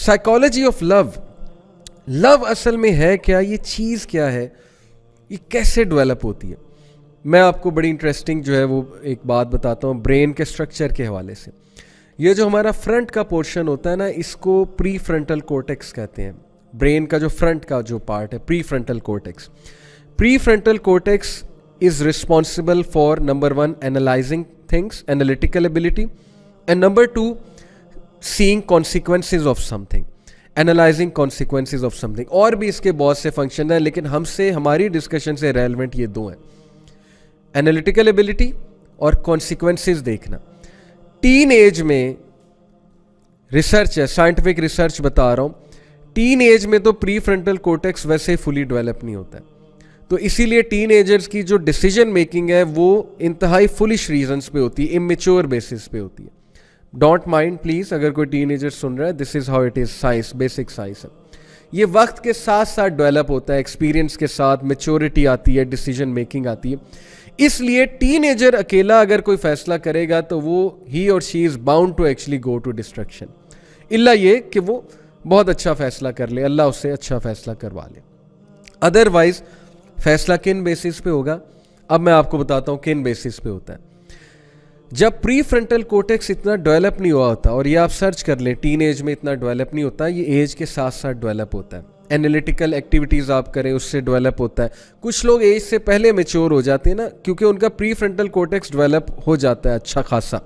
Psychology of love, love असल में है क्या, ये चीज़ क्या है, ये कैसे डेवलप होती है. मैं आपको बड़ी इंटरेस्टिंग जो है वो एक बात बताता हूँ ब्रेन के स्ट्रक्चर के हवाले से. ये जो हमारा फ्रंट का पोर्शन होता है ना, इसको प्री फ्रंटल कोर्टेक्स कहते हैं. ब्रेन का जो फ्रंट का जो पार्ट है, pre frontal cortex. Pre frontal cortex is responsible for number 1 analysing things, analytical ability, and number 2 seeing consequences of something, analysing consequences of something. और भी इसके बहुत से फंक्शन हैं, लेकिन हमसे हमारी डिस्कशन से रेलेवेंट ये दो हैं, एनालिटिकल एबिलिटी और कॉन्सिक्वेंसेज देखना. टीन एज में रिसर्च है, साइंटिफिक रिसर्च बता रहा हूँ, टीन एज में तो प्री फ्रंटल कोर्टेक्स वैसे फुली डेवलप नहीं होता है. तो इसीलिए टीन एजर्स की जो डिसीजन मेकिंग है वो इंतहाई फुलिश रीजंस पे होती है, इमेच्योर बेसिस पे होती है. डोंट माइंड प्लीज अगर कोई टीन एजर सुन रहा है, this is how it is, science, basic science है. ये वक्त के साथ साथ डेवलप होता है, एक्सपीरियंस के साथ मेच्योरिटी आती है, डिसीजन मेकिंग आती है. इसलिए टीन एजर अकेला अगर कोई फैसला करेगा तो वो ही और she is bound to actually go to destruction, इल्ला ये कि वो बहुत अच्छा फैसला कर ले, अल्लाह उससे अच्छा फैसला करवा ले. अदरवाइज फैसला किन बेसिस पे होगा, अब मैं आपको बताता हूँ किन बेसिस पे होता है. जब प्री फ्रंटल कोर्टेक्स इतना डेवलप नहीं हुआ होता, और ये आप सर्च कर लें, टीन एज में इतना डेवलप नहीं होता, ये एज के साथ साथ डेवलप होता है. एनालिटिकल एक्टिविटीज़ आप करें उससे डेवलप होता है. कुछ लोग एज से पहले मैच्योर हो जाते हैं ना, क्योंकि उनका प्री फ्रंटल कोर्टेक्स डेवलप हो जाता है अच्छा खासा,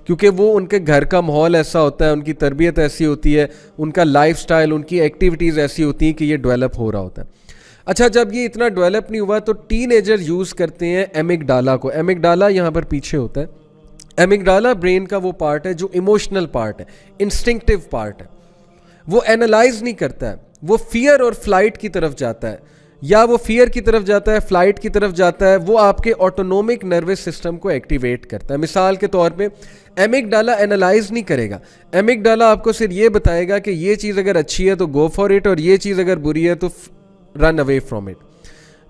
क्योंकि वो उनके घर का माहौल ऐसा होता है, उनकी तरबियत ऐसी होती है, उनका लाइफस्टाइल, उनकी एक्टिविटीज़ ऐसी होती हैं कि ये डेवलप हो रहा होता है. अच्छा, जब ये इतना डेवलप नहीं हुआ तो टीन एजर यूज़ करते हैं एमिगडाला को. एमिगडाला यहाँ पर पीछे होता है. एमिगडाला ब्रेन का वो पार्ट है जो इमोशनल पार्ट है, इंस्टिंक्टिव पार्ट है. वो एनालाइज नहीं करता है, वो फियर और फ्लाइट की तरफ जाता है, या वो फियर की तरफ जाता है, फ्लाइट की तरफ जाता है. वो आपके ऑटोनोमिक नर्वस सिस्टम को एक्टिवेट करता है. मिसाल के तौर पे एमिगडाला एनालाइज नहीं करेगा, एमिगडाला आपको सिर्फ ये बताएगा कि ये चीज़ अगर अच्छी है तो गो फॉर इट, और ये चीज़ अगर बुरी है तो run away from it.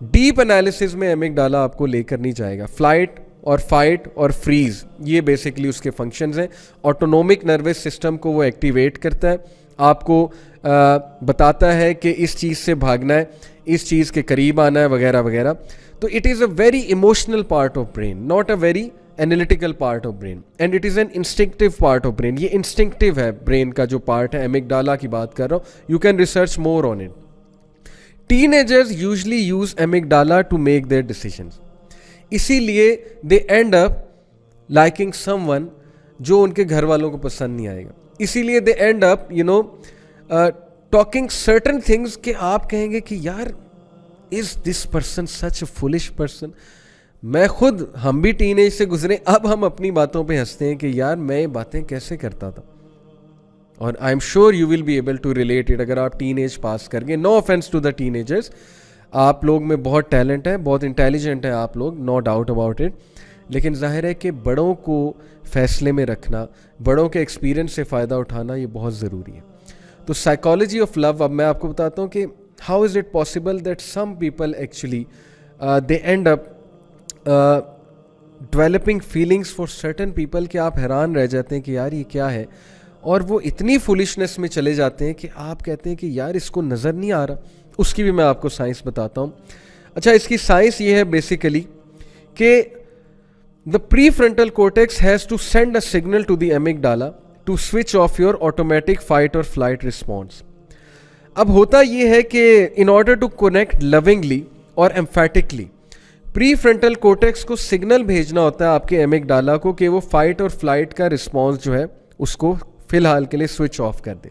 Deep analysis में एमिगडाला आपको लेकर नहीं जाएगा. फ्लाइट और फाइट और फ्रीज, ये बेसिकली उसके फंक्शंस हैं. ऑटोनोमिक नर्वस सिस्टम को वो एक्टिवेट करता है, आपको बताता है कि इस चीज़ से भागना है, इस चीज़ के करीब आना है, वगैरह वगैरह. तो it is a very emotional part of brain, not a very analytical part of brain, and it is an instinctive part of brain. ये इंस्टिंक्टिव है ब्रेन का जो पार्ट है, एमिगडाला की बात कर रहा हूँ. You can research more on it. Teenagers usually use amygdala to make their decisions. इसीलिए they end up liking someone जो उनके घर वालों को पसंद नहीं आएगा. इसीलिए they end up talking certain things कि आप कहेंगे कि यार is this person such a foolish person. मैं खुद, हम भी टीनेज से गुजरे, अब हम अपनी बातों पे हंसते हैं कि यार मैं ये बातें कैसे करता था. और I am sure you will be able to relate it अगर आप टीन एज पास कर गए. No offence to the teenagers, आप लोग में बहुत टैलेंट है, बहुत इंटेलिजेंट है आप लोग, नो डाउट अबाउट इट. लेकिन जाहिर है कि बड़ों को फैसले में रखना, बड़ों के एक्सपीरियंस से फ़ायदा उठाना ये बहुत ज़रूरी है. तो साइकोलॉजी ऑफ लव, अब मैं आपको बताता हूँ कि how is it possible that some people actually they end up developing feelings for certain people कि आप हैरान रह जाते हैं कि यार ये क्या है, और वो इतनी फुलिशनेस में चले जाते हैं कि आप कहते हैं कि यार इसको नज़र नहीं आ रहा. उसकी भी मैं आपको साइंस बताता हूँ. अच्छा, इसकी साइंस ये है बेसिकली कि the prefrontal cortex has to send a signal to the amygdala to switch off your automatic fight और फ्लाइट रिस्पॉन्स. अब होता ये है कि in order to connect lovingly और एम्फेटिकली, प्री फ्रंटल कोर्टेक्स को सिग्नल भेजना होता है आपके एमिगडाला को कि वो फाइट और फ्लाइट का रिस्पॉन्स जो है उसको फिलहाल के लिए स्विच ऑफ कर दे.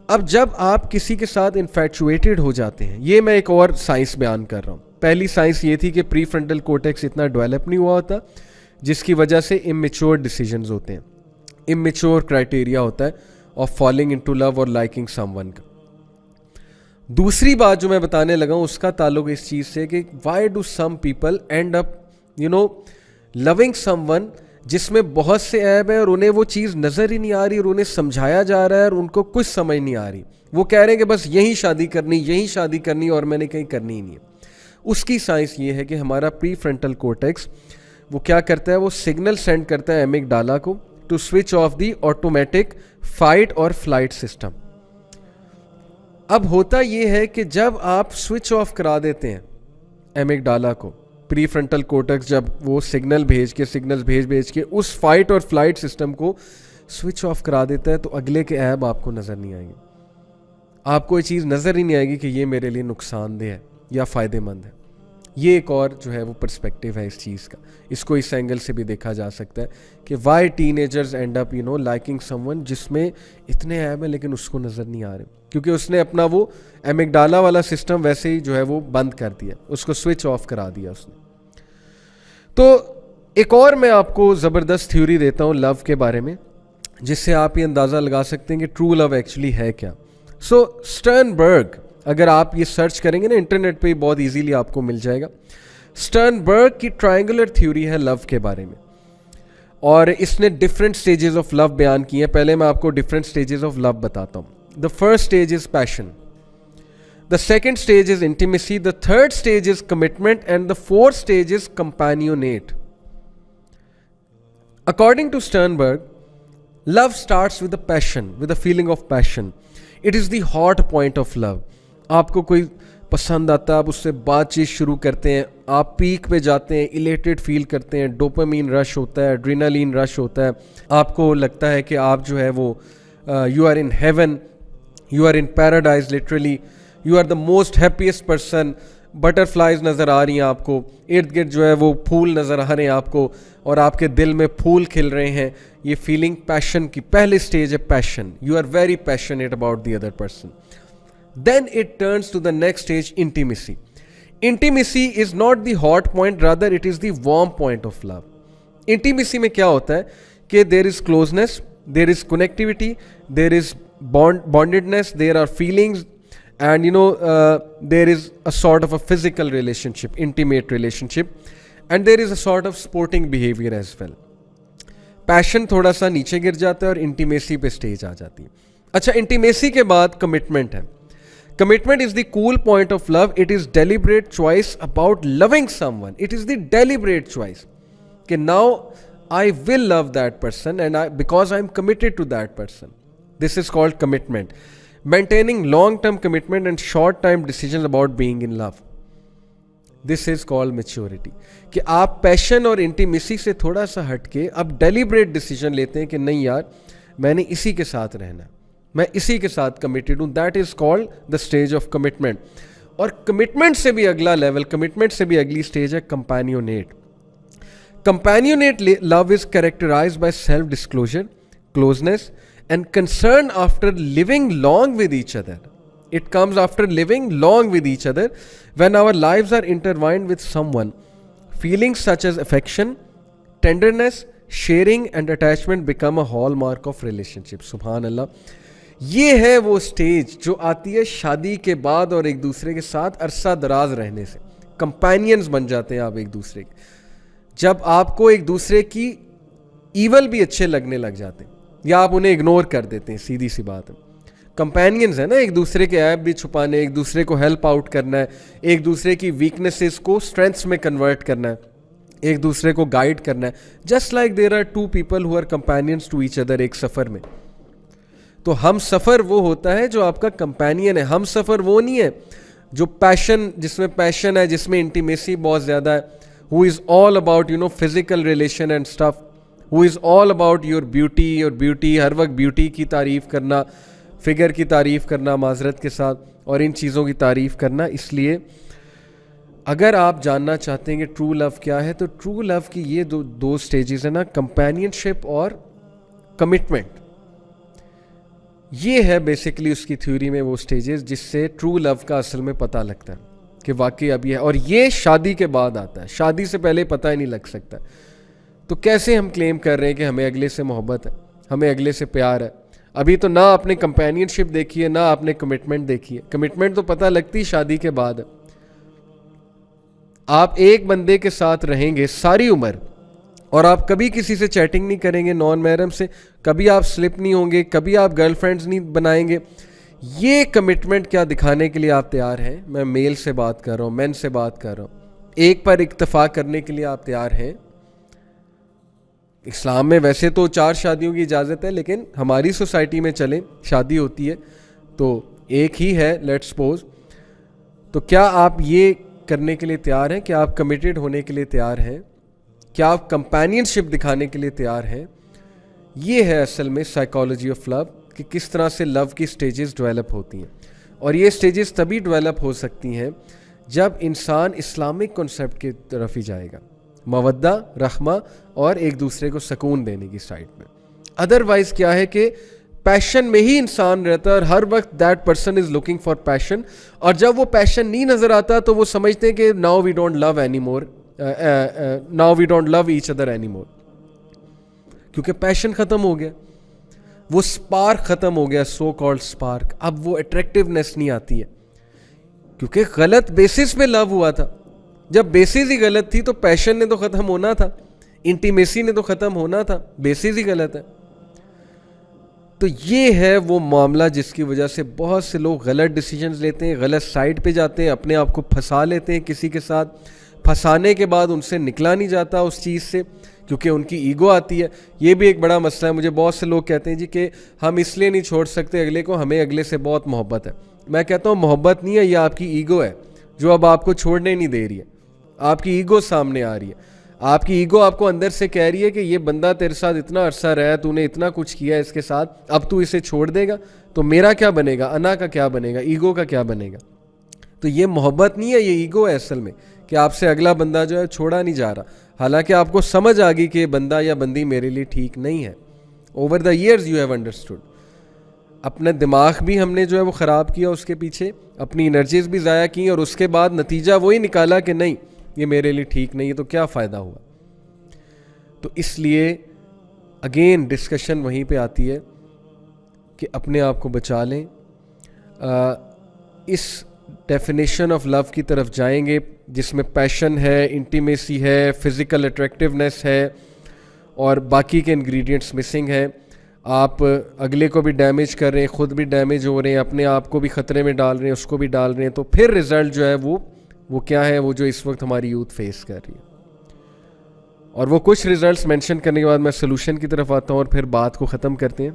अब जब आप किसी के साथ इन्फैचुएटेड हो जाते हैं, ये मैं एक और साइंस बयान कर रहा हूँ. पहली साइंस ये थी कि प्री फ्रंटल कोर्टेक्स इतना डेवलप नहीं हुआ होता, जिसकी वजह से इमेच्योर डिसीजंस होते हैं, इमेच्योर क्राइटेरिया होता है ऑफ फॉलिंग इनटू लव और लाइकिंग समवन का. दूसरी बात जो मैं बताने लगा हूँ उसका ताल्लुक इस चीज़ से कि why do some people end up loving someone जिसमें बहुत से ऐब है और उन्हें वो चीज़ नज़र ही नहीं आ रही और उन्हें समझाया जा रहा है और उनको कुछ समझ नहीं आ रही. वो कह रहे हैं कि बस यही शादी करनी और मैंने कहीं करनी ही नहीं है. उसकी साइंस ये है कि हमारा प्री फ्रंटल कोर्टेक्स वो क्या करता है, वो सिग्नल सेंड करता है एमिगडाला को to switch off the automatic fight और फ्लाइट सिस्टम। अब होता ये है कि जब आप स्विच ऑफ करा देते हैं एमिगडाला को, प्री फ्रंटल कोर्टेक्स जब वो सिग्नल्स भेज के उस फाइट और फ्लाइट सिस्टम को स्विच ऑफ करा देता है, तो अगले के ऐब आपको नज़र नहीं आएंगे। आपको ये चीज़ नज़र ही नहीं आएगी कि ये मेरे लिए नुकसानदेह है या फ़ायदेमंद है। ये एक और जो है वो पर्सपेक्टिव है इस चीज़ का। इसको इस एंगल से भी देखा जा सकता है कि why teenagers end up liking someone जिसमें इतने ऐब हैं लेकिन उसको नज़र नहीं आ रहे, क्योंकि उसने अपना वो एमिगडाला वाला सिस्टम वैसे ही जो है वो बंद कर दिया, उसको स्विच ऑफ करा दिया उसने। तो एक और मैं आपको ज़बरदस्त थ्योरी देता हूँ लव के बारे में, जिससे आप ये अंदाज़ा लगा सकते हैं कि ट्रू लव एक्चुअली है क्या। सो स्टर्नबर्ग, अगर आप ये सर्च करेंगे ना इंटरनेट पे, बहुत इजीली आपको मिल जाएगा। स्टर्नबर्ग की ट्रायंगुलर थ्योरी है लव के बारे में, और इसने डिफरेंट स्टेजेस ऑफ लव बयान किए हैं। पहले मैं आपको डिफरेंट स्टेजेस ऑफ लव बताता हूँ। The first stage is passion, the second stage is intimacy, the third stage is commitment, and the fourth stage is companionate. According to Sternberg, love starts with a passion, with a feeling of passion. It is the hot point of love. आपको कोई पसंद आता है, आप उससे बातचीत शुरू करते हैं, आप पीक पे जाते हैं, इलेटेड फील करते हैं, डोपामीन रश होता है, एड्रेनालिन रश होता है, आपको लगता है कि आप जो है वो you are in heaven, you are in paradise, literally you are the most happiest person. Butterflies नज़र आ रही हैं आपको, इर्द गिर्द जो है वो फूल नज़र आ रहे हैं आपको, और आपके दिल में फूल खिल रहे हैं। ये फीलिंग पैशन की पहली स्टेज है, passion. You are very passionate about the other person. Then it turns to the next stage, intimacy. Intimacy is not the hot point, rather it is the warm point of love. Intimacy में क्या होता है कि there is closeness, there is connectivity, there is bondedness, there are feelings, and there is a sort of a physical relationship, intimate relationship, and there is a sort of sporting behavior as well. Passion थोड़ा सा नीचे गिर जाता है और intimacy पे stage आ जाती है। अच्छा, इंटीमेसी के बाद कमिटमेंट है। Commitment is the cool point of love. It is deliberate choice about loving someone. It is the deliberate choice कि now I will love that person and because I am committed to that person. This is called commitment. Maintaining long-term commitment and short-term decisions about being in love. This is called maturity. कि आप passion और intimacy से थोड़ा सा हटके अब deliberate decision लेते हैं कि नहीं यार, मैंने इसी के साथ रहना, मैं इसी के साथ कमिटेड हूँ। That is called the stage of commitment. और कमिटमेंट से भी अगला लेवल, कमिटमेंट से भी अगली स्टेज है companionate. Companionate love is characterized by self disclosure, closeness, and concern after living long with each other. It comes after living long with each other, when our lives are intertwined with someone. Feelings such as affection, tenderness, sharing and attachment become a hallmark of relationship. Subhan Allah. ये है वो stage जो आती है शादी के बाद और एक दूसरे के साथ अरसा दराज रहने से। कंपेनियंस बन जाते हैं आप एक दूसरे के, जब आपको एक दूसरे की ईवल भी अच्छे लगने लग जाते हैं या आप उन्हें इग्नोर कर देते हैं। सीधी सी बात है, कंपेनियंस है ना, एक दूसरे के ऐप भी छुपाने, एक दूसरे को हेल्प आउट करना है, एक दूसरे की वीकनेसेस को स्ट्रेंथ्स में कन्वर्ट करना है, एक दूसरे को गाइड करना है। Just like there are two people who are companions to each other एक सफ़र में। तो हम सफ़र वो होता है जो आपका कंपेनियन है। हम सफ़र वो नहीं है जो पैशन, जिसमें पैशन है, जिसमें इंटीमेसी बहुत ज़्यादा है, who is all about physical relation and stuff, who is all about your beauty, हर वक्त ब्यूटी की तारीफ़ करना, फिगर की तारीफ़ करना माजरत के साथ, और इन चीज़ों की तारीफ़ करना। इसलिए अगर आप जानना चाहते हैं कि ट्रू लव क्या है, तो ट्रू लव की ये दो स्टेजेस है ना, कंपेनियनशिप और कमिटमेंट। ये है बेसिकली उसकी थ्योरी में वो स्टेजेस जिससे ट्रू लव का असल में पता लगता है कि वाकई अब ये है। और ये शादी के बाद आता है, शादी से पहले पता ही नहीं लग सकता। तो कैसे हम क्लेम कर रहे हैं कि हमें अगले से मोहब्बत है, हमें अगले से प्यार है? अभी तो ना आपने कंपेनियनशिप देखी है, ना आपने कमिटमेंट देखी है। कमिटमेंट तो पता लगती शादी के बाद है। आप एक बंदे के साथ रहेंगे सारी उम्र और आप कभी किसी से चैटिंग नहीं करेंगे नॉन महरम से, कभी आप स्लिप नहीं होंगे, कभी आप गर्लफ्रेंड्स नहीं बनाएंगे। ये कमिटमेंट क्या दिखाने के लिए आप तैयार हैं? मैं मेल से बात कर रहा हूँ, मैन से बात कर रहा हूँ। एक पर इत्तेफाक करने के लिए आप तैयार हैं? اسلام میں ویسے تو 4 شادیوں کی اجازت ہے، لیکن ہماری سوسائٹی میں چلیں شادی ہوتی ہے تو ایک ہی ہے لیٹس سپوز. تو کیا آپ یہ کرنے کے لیے تیار ہیں کہ آپ کمیٹڈ ہونے کے لیے تیار ہیں؟ کیا آپ کمپینین شپ دکھانے کے لیے تیار ہیں؟ یہ ہے اصل میں سائیکالوجی آف لو، کہ کس طرح سے لو کی سٹیجز ڈیولپ ہوتی ہیں. اور یہ سٹیجز تبھی ڈیولپ ہو سکتی ہیں جب انسان اسلامک کنسیپٹ کی طرف ہی جائے گا، مودہ، رحمہ اور ایک دوسرے کو سکون دینے کی سائڈ میں. ادروائز کیا ہے کہ پیشن میں ہی انسان رہتا ہے، اور ہر وقت that person is looking for passion, اور جب وہ پیشن نہیں نظر آتا تو وہ سمجھتے ہیں کہ now we don't love any more, now we don't love each other any more, کیونکہ پیشن ختم ہو گیا، وہ سپارک ختم ہو گیا، سو کالڈ سپارک. اب وہ اٹریکٹیونیس نہیں آتی ہے، کیونکہ غلط بیسس پہ لو ہوا تھا. جب بیسس ہی غلط تھی تو پیشن نے تو ختم ہونا تھا، انٹیمیسی نے تو ختم ہونا تھا، بیسس ہی غلط ہے. تو یہ ہے وہ معاملہ جس کی وجہ سے بہت سے لوگ غلط ڈیسیجنز لیتے ہیں، غلط سائڈ پہ جاتے ہیں، اپنے آپ کو پھنسا لیتے ہیں کسی کے ساتھ. پھنسانے کے بعد ان سے نکلا نہیں جاتا اس چیز سے، کیونکہ ان کی ایگو آتی ہے. یہ بھی ایک بڑا مسئلہ ہے. مجھے بہت سے لوگ کہتے ہیں جی کہ ہم اس لیے نہیں چھوڑ سکتے اگلے کو، ہمیں اگلے سے بہت محبت ہے. میں کہتا ہوں محبت نہیں ہے، یہ آپ کی ایگو ہے جو اب آپ کو چھوڑنے نہیں دے رہی ہے. آپ کی ایگو سامنے آ رہی ہے. آپ کی ایگو آپ کو اندر سے کہہ رہی ہے کہ یہ بندہ تیرے ساتھ اتنا عرصہ رہا، تو نے اتنا کچھ کیا اس کے ساتھ، اب تو اسے چھوڑ دے گا تو میرا کیا بنے گا، انا کا کیا بنے گا، ایگو کا کیا بنے گا. تو یہ محبت نہیں ہے، یہ ایگو ہے اصل میں، کہ آپ سے اگلا بندہ جو ہے چھوڑا نہیں جا رہا، حالانکہ آپ کو سمجھ آ گئی کہ یہ بندہ یا بندی میرے لیے ٹھیک نہیں ہے. Over the years you have understood. اپنا دماغ بھی ہم نے جو ہے وہ خراب کیا اس کے پیچھے، اپنی انرجیز بھی ضائع کی، اور اس کے بعد نتیجہ وہی نکالا کہ نہیں یہ میرے لیے ٹھیک نہیں ہے، تو کیا فائدہ ہوا. تو اس لیے اگین ڈسکشن وہیں پہ آتی ہے کہ اپنے آپ کو بچا لیں. اس ڈیفینیشن آف لو کی طرف جائیں گے جس میں پیشن ہے، انٹیمیسی ہے، فزیکل اٹریکٹیونیس ہے، اور باقی کے انگریڈینٹس مسنگ ہیں. آپ اگلے کو بھی ڈیمیج کر رہے ہیں، خود بھی ڈیمیج ہو رہے ہیں، اپنے آپ کو بھی خطرے میں ڈال رہے ہیں، اس کو بھی ڈال رہے ہیں. تو پھر رزلٹ جو ہے وہ کیا ہے، وہ جو اس وقت ہماری یوتھ فیس کر رہی ہے. اور وہ کچھ ریزلٹس مینشن کرنے کے بعد میں سلوشن کی طرف آتا ہوں اور پھر بات کو ختم کرتے ہیں.